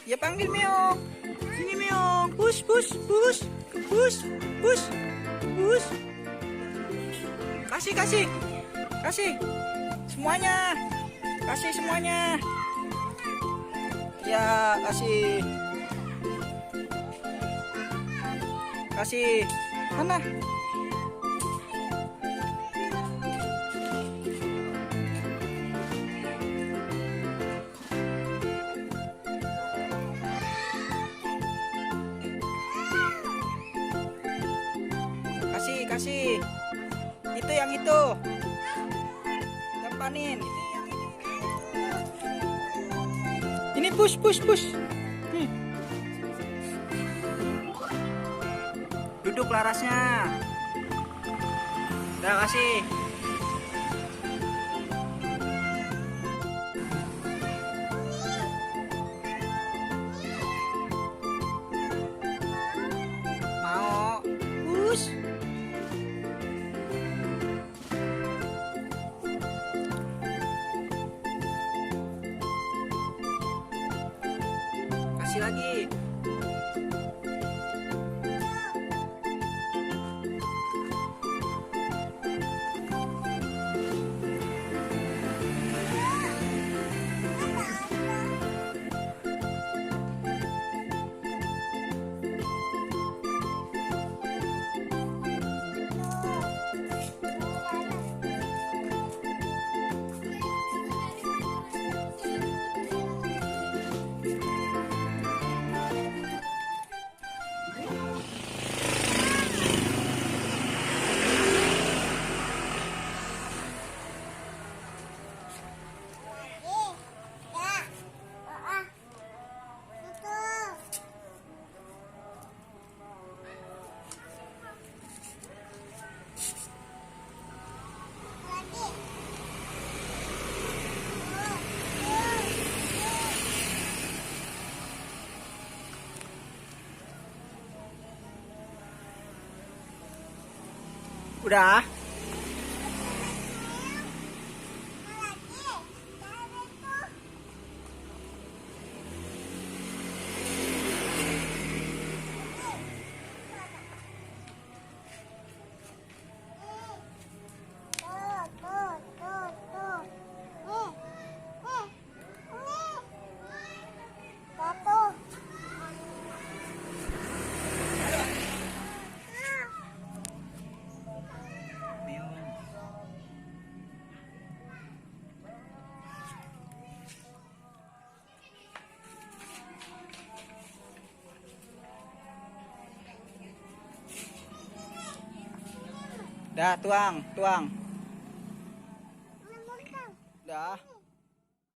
Ya panggil Meong. Sini Meong. Push, push, push, push, push, push. Kasih, kasih, kasih. Semuanya. Kasih semuanya. Ya, kasih. Kasih. Mana? Kasih. Itu yang itu. Yang panin. Ini push, push, push. Nih. Duduk larasnya. Udah kasih. Mau. Push. Kasih lagi. Udah. Dah, tuang. Dah.